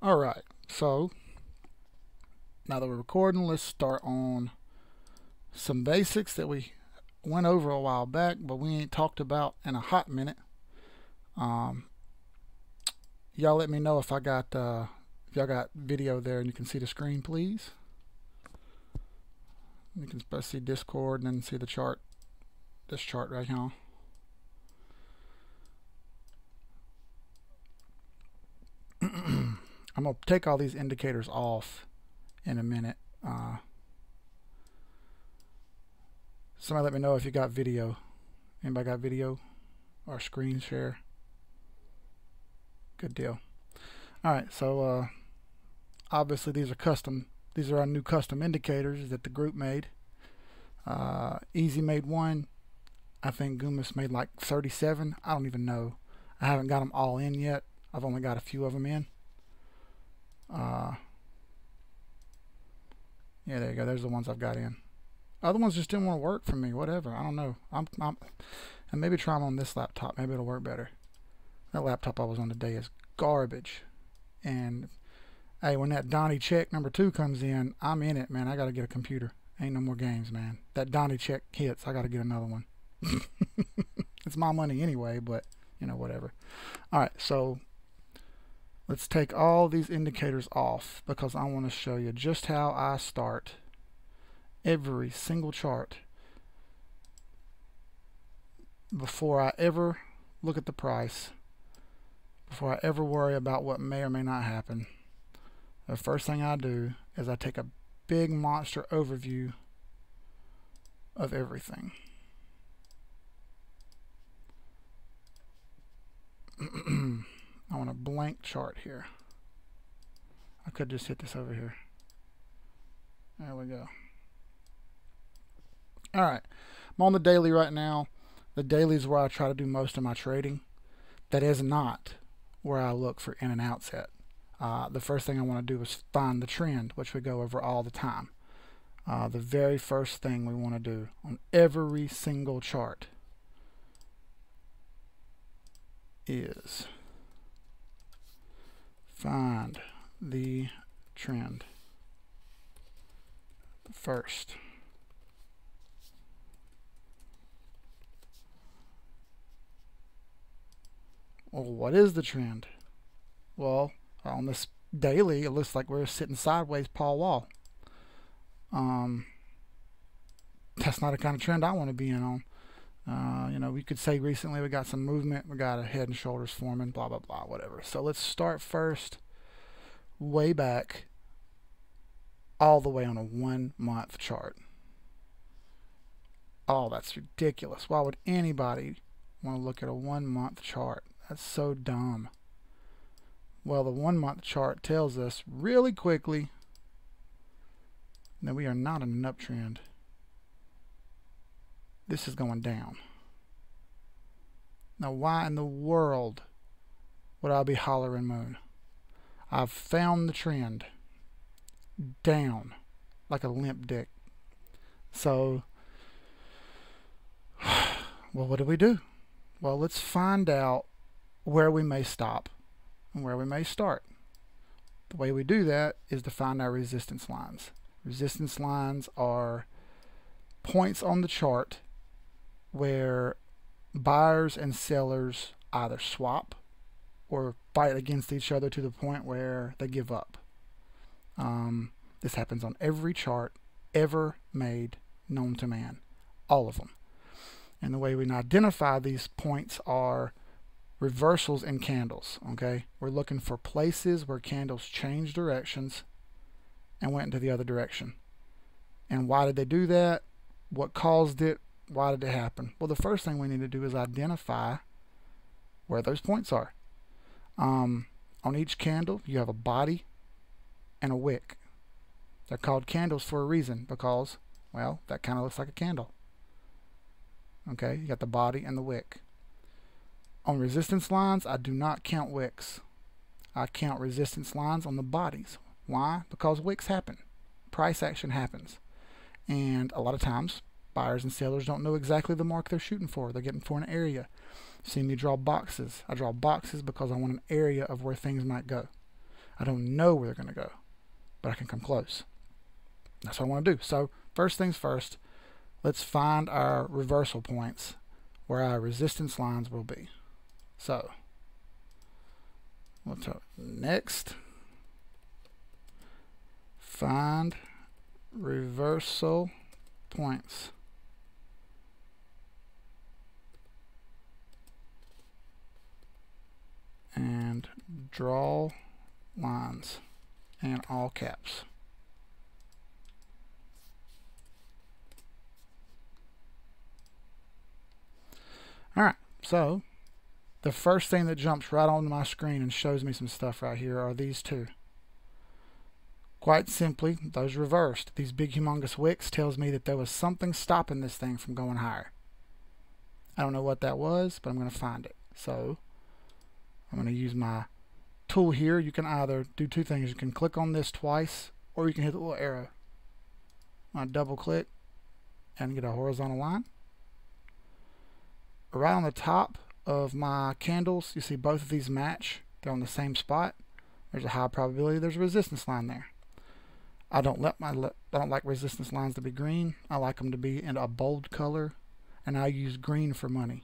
Alright, so now that we're recording, let's start on some basics that we went over a while back, but we ain't talked about in a hot minute. Y'all let me know if I got if y'all got video there and you can see the screen, please. You can see Discord and then see the chart, this chart right here. I'm going to take all these indicators off in a minute. Somebody let me know if you got video. Anybody got video or screen share? Good deal. Alright, so obviously these are our new custom indicators that the group made. Easy made one. I think Gumas made like 37. I don't even know. I haven't got them all in yet. I've only got a few of them in. Yeah, there you go. There's the ones I've got in. Other ones just didn't want to work for me. Whatever. I don't know. And maybe try them on this laptop. Maybe it'll work better. That laptop I was on today is garbage. And hey, when that Donnie check number 2 comes in, I'm in it, man. I got to get a computer. Ain't no more games, man. That Donnie check hits, I got to get another one. It's my money anyway, but you know, whatever. All right, so let's take all these indicators off because I want to show you just how I start every single chart before I ever look at the price, before I ever worry about what may or may not happen. The first thing I do is I take a big monster overview of everything. I want a blank chart here. I could just hit this over here. There we go. Alright, I'm on the daily right now. The daily is where I try to do most of my trading. That is not where I look for in and outs at. The first thing I want to do is find the trend, which we go over all the time. The very first thing we want to do on every single chart is find the trend first. Well, what is the trend? Well, on this daily, it looks like we're sitting sideways Paul Wall. That's not the kind of trend I want to be in on. You know, we could say recently we got some movement, we got a head and shoulders forming, blah, blah, blah, whatever. So let's start first way back all the way on a 1 month chart. Oh, that's ridiculous. Why would anybody want to look at a 1 month chart? That's so dumb. Well, the 1 month chart tells us really quickly that we are not in an uptrend. This is going down. Now, why in the world would I be hollering moon? I've found the trend down like a limp dick. So, well, what do we do? Well, let's find out where we may stop and where we may start. The way we do that is to find our resistance lines. Resistance lines are points on the chart where buyers and sellers either swap or fight against each other to the point where they give up. This happens on every chart ever made known to man. All of them. And the way we identify these points are reversals in candles. Okay, we're looking for places where candles change directions and went into the other direction. And why did they do that? What caused it? Why did it happen? Well, the first thing we need to do is identify where those points are. On each candle, you have a body and a wick. They're called candles for a reason because, well, that kind of looks like a candle. Okay, you got the body and the wick. On resistance lines, I do not count wicks. I count resistance lines on the bodies. Why? Because wicks happen. Price action happens. And a lot of times, buyers and sellers don't know exactly the mark they're shooting for. They're getting for an area. See me draw boxes. I draw boxes because I want an area of where things might go. I don't know where they're going to go, but I can come close. That's what I want to do. So first things first, let's find our reversal points where our resistance lines will be. So what's up next? Find reversal points. And draw lines in all caps. Alright, so the first thing that jumps right onto my screen and shows me some stuff right here are these two. Quite simply, those reversed. These big humongous wicks tells me that there was something stopping this thing from going higher. I don't know what that was, but I'm going to find it. So I'm going to use my tool here. You can either do two things. You can click on this twice, or you can hit the little arrow. I double click and get a horizontal line. Right on the top of my candles, you see both of these match. They're on the same spot. There's a high probability there's a resistance line there. I don't like resistance lines to be green. I like them to be in a bold color, and I use green for money.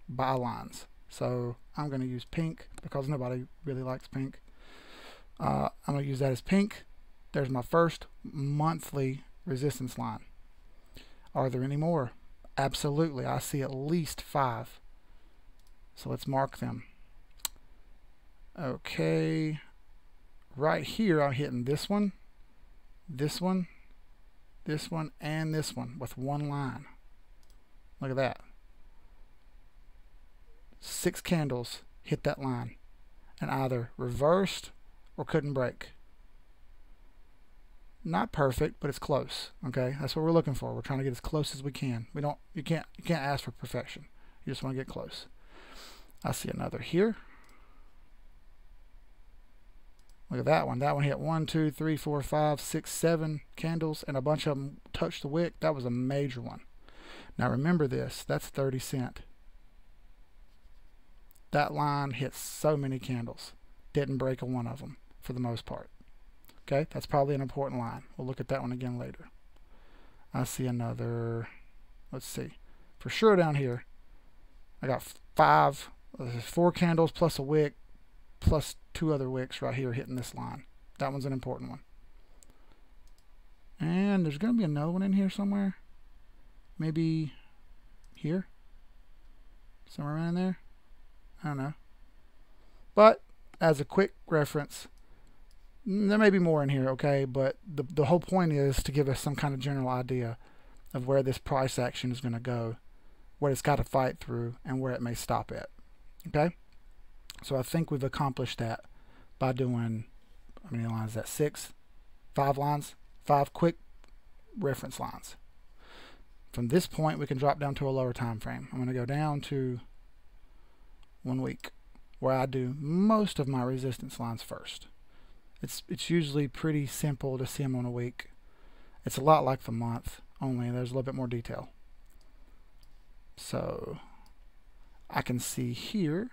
Buy lines. So I'm going to use pink because nobody really likes pink. I'm going to use that as pink. There's my first monthly resistance line. Are there any more? Absolutely. I see at least 5. So let's mark them. Okay. Right here I'm hitting this one, this one, this one, and this one with one line. Look at that. 6 candles hit that line and either reversed or couldn't break. Not perfect, but it's close. Okay, that's what we're looking for. We're trying to get as close as we can. You can't ask for perfection. You just want to get close. I see another here. Look at that one. That one hit 1, 2, 3, 4, 5, 6, 7 candles, and a bunch of them touched the wick. That was a major one. Now remember this. That's 30 cents. That line hit so many candles. Didn't break a one of them for the most part. Okay, that's probably an important line. We'll look at that one again later. I see another, let's see. For sure down here, I got 4 candles plus a wick, plus 2 other wicks right here hitting this line. That one's an important one. And there's going to be another one in here somewhere. Maybe here? Somewhere around there? I don't know. But as a quick reference, there may be more in here, okay? But the whole point is to give us some kind of general idea of where this price action is going to go, what it's got to fight through, and where it may stop at. Okay? So I think we've accomplished that by doing, how many lines is that? 6? 5 lines? 5 quick reference lines. From this point, we can drop down to a lower time frame. I'm going to go down to 1 week, where I do most of my resistance lines first. It's usually pretty simple to see them on a week. It's a lot like the month, only there's a little bit more detail. So I can see here,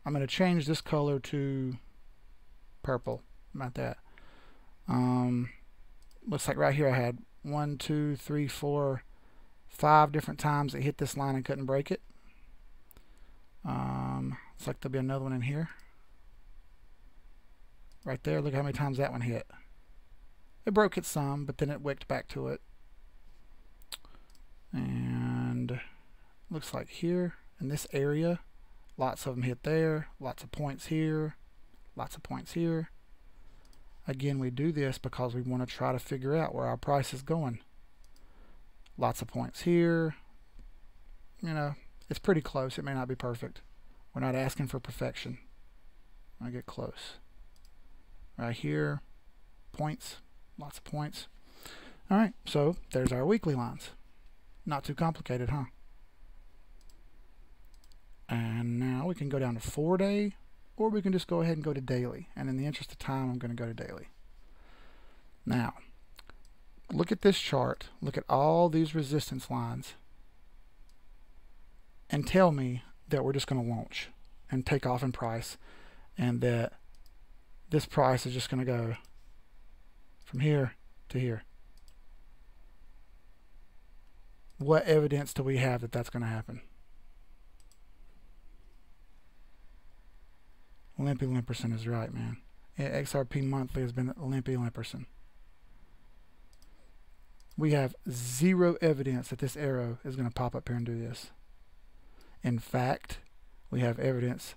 I'm going to change this color to purple, about that. Looks like right here I had 1, 2, 3, 4, 5 different times it hit this line and couldn't break it. Looks like there'll be another one in here. Right there, look how many times that one hit. It broke it some, but then it wicked back to it. And looks like here in this area, lots of them hit there, lots of points here, lots of points here. Again, we do this because we want to try to figure out where our price is going. Lots of points here. You know, it's pretty close. It may not be perfect. We're not asking for perfection. I get close. Right here, points, lots of points. All right, so there's our weekly lines. Not too complicated, huh? And now we can go down to 4-day, or we can just go ahead and go to daily. And in the interest of time, I'm going to go to daily. Now, look at this chart. Look at all these resistance lines. And tell me that we're just going to launch and take off in price, and that this price is just going to go from here to here. What evidence do we have that that's going to happen? Limpy Limperson is right, man. XRP monthly has been Limpy Limperson. We have zero evidence that this arrow is going to pop up here and do this. In fact, we have evidence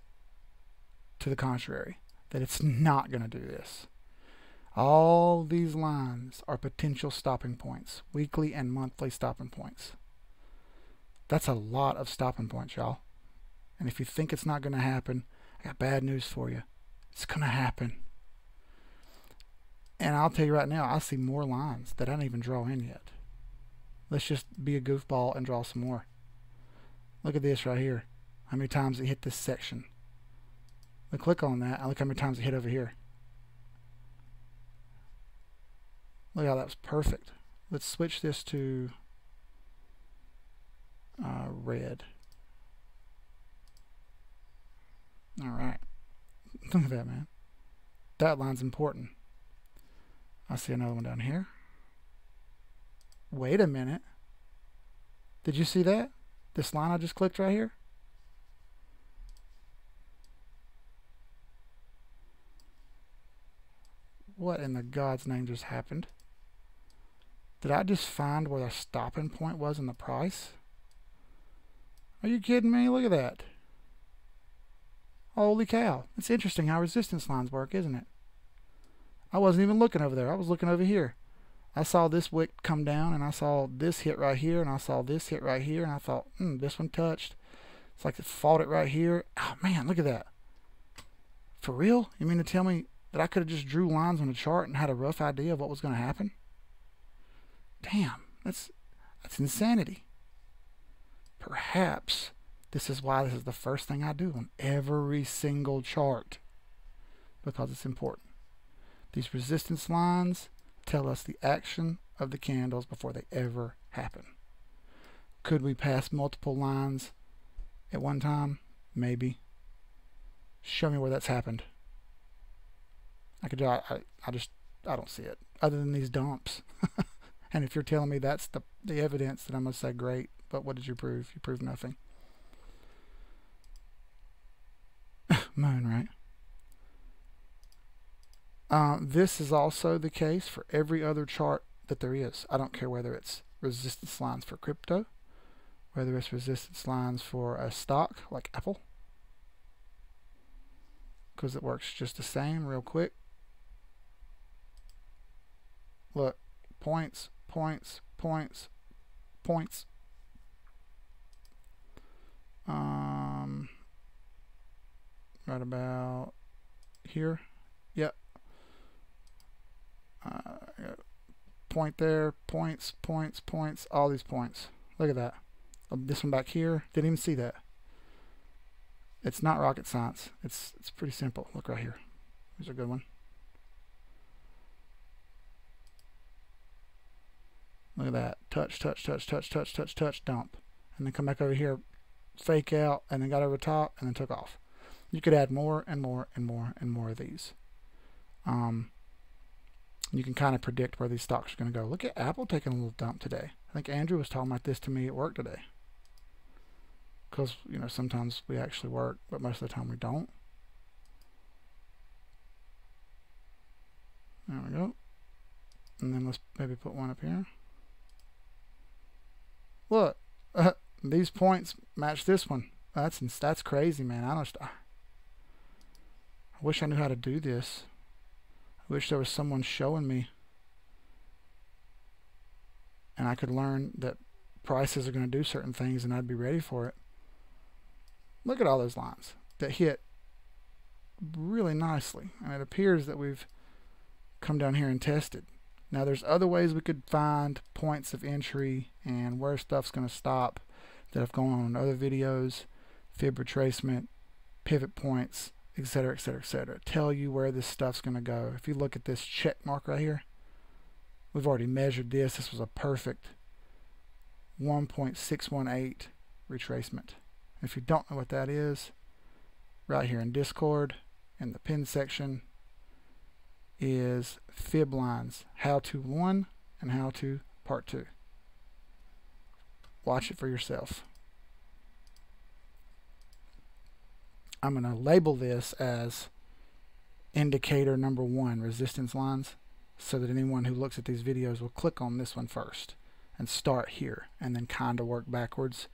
to the contrary, that it's not going to do this. All these lines are potential stopping points, weekly and monthly stopping points. That's a lot of stopping points, y'all. And if you think it's not going to happen, I got bad news for you. It's going to happen. And I'll tell you right now, I see more lines that I didn't even draw in yet. Let's just be a goofball and draw some more. Look at this right here. How many times it hit this section. We click on that and look how many times it hit over here. Look how that was perfect. Let's switch this to red. Alright. Look at that, man. That line's important. I see another one down here. Wait a minute. Did you see that? This line I just clicked right here? What in the God's name just happened? Did I just find where the stopping point was in the price? Are you kidding me? Look at that. Holy cow. It's interesting how resistance lines work, isn't it? I wasn't even looking over there. I was looking over here. I saw this wick come down, and I saw this hit right here, and I saw this hit right here, and I thought, this one touched. It's like it fought it right here. Oh, man, look at that. For real? You mean to tell me that I could have just drew lines on a chart and had a rough idea of what was going to happen? Damn, that's insanity. Perhaps this is why this is the first thing I do on every single chart, because it's important. These resistance lines tell us the action of the candles before they ever happen. Could we pass multiple lines at one time? Maybe. Show me where that's happened. I don't see it other than these dumps. And if you're telling me that's the evidence, then I'm going to say great, but what did you prove? You proved nothing. Moon, right? This is also the case for every other chart that there is. I don't care whether it's resistance lines for crypto, whether it's resistance lines for a stock like Apple, because it works just the same. Real quick, look, points, points, points, points. Right about here. Yep. Point there, points, points, points, all these points. Look at that. This one back here, didn't even see that. It's not rocket science. It's pretty simple. Look right here. Here's a good one. Look at that. Touch, touch, touch, touch, touch, touch, touch, dump. And then come back over here, fake out, and then got over the top, and then took off. You could add more and more and more and more of these. You can kind of predict where these stocks are going to go. Look at Apple taking a little dump today. I think Andrew was talking about this to me at work today. Because, you know, sometimes we actually work, but most of the time we don't. There we go. And then let's maybe put one up here. Look, these points match this one. That's crazy, man. I wish I knew how to do this. I wish there was someone showing me, and I could learn that prices are going to do certain things, and I'd be ready for it. Look at all those lines that hit really nicely, and it appears that we've come down here and tested. Now there's other ways we could find points of entry and where stuff's going to stop that have gone on in other videos, fib retracement, pivot points, etc., etc., etc. Tell you where this stuff's going to go. If you look at this check mark right here, we've already measured this. This was a perfect 1.618 retracement. If you don't know what that is, right here in Discord, in the pin section, is fib lines, how to 1 and how to part 2. Watch it for yourself. I'm going to label this as indicator number 1, resistance lines, so that anyone who looks at these videos will click on this one first and start here and then kind of work backwards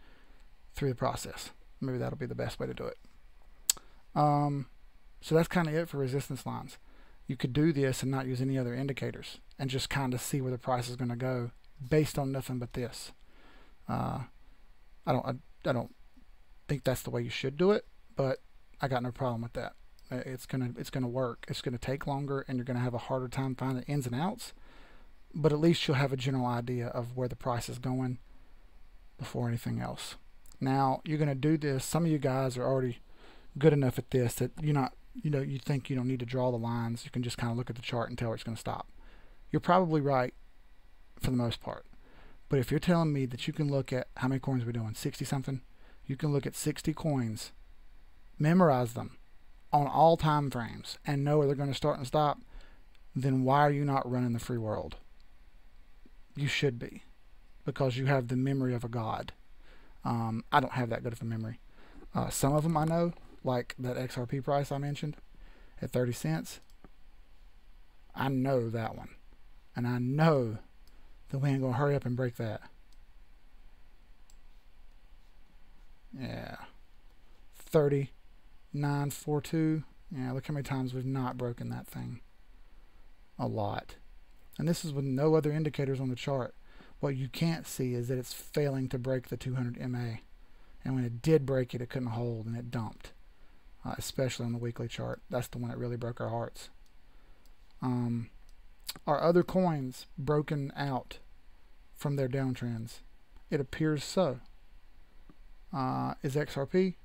through the process. Maybe that'll be the best way to do it. So that's kind of it for resistance lines. You could do this and not use any other indicators and just kind of see where the price is going to go based on nothing but this. I don't think that's the way you should do it, but I got no problem with that. It's gonna work. It's gonna take longer, and you're gonna have a harder time finding ins and outs. But at least you'll have a general idea of where the price is going before anything else. Now you're gonna do this. Some of you guys are already good enough at this that you think you don't need to draw the lines. You can just kind of look at the chart and tell where it's gonna stop. You're probably right for the most part. But if you're telling me that you can look at how many coins we're doing, 60 something, you can look at 60 coins, memorize them on all time frames, and know where they're going to start and stop, then why are you not running the free world? You should be, because you have the memory of a god. I don't have that good of a memory. Some of them I know, like that XRP price I mentioned at 30 cents. I know that one, and I know that we ain't gonna hurry up and break that. Yeah, 39.42. Yeah, look how many times we've not broken that thing. A lot. And this is with no other indicators on the chart. What you can't see is that it's failing to break the 200 MA. And when it did break it, it couldn't hold and it dumped. Especially on the weekly chart. That's the one that really broke our hearts. Are other coins broken out from their downtrends? It appears so. Is XRP?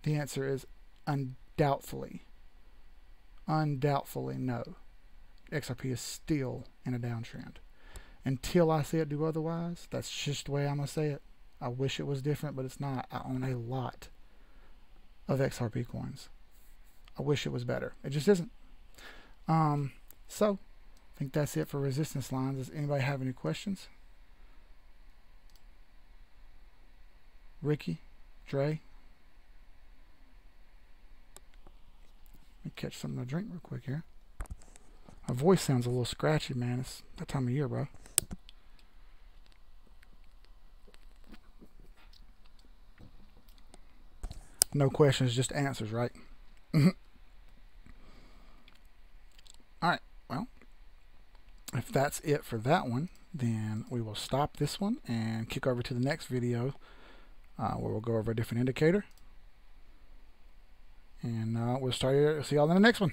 The answer is undoubtedly. Undoubtedly no. XRP is still in a downtrend. Until I see it do otherwise, that's just the way I'm going to say it. I wish it was different, but it's not. I own a lot of XRP coins. I wish it was better. It just isn't. So, I think that's it for resistance lines. Does anybody have any questions? Ricky? Dre? Let me catch something to drink real quick here. My voice sounds a little scratchy, man. It's that time of year, bro. No questions, just answers, right? Alright, well, if that's it for that one, then we will stop this one and kick over to the next video where we'll go over a different indicator. And we'll see y'all in the next one.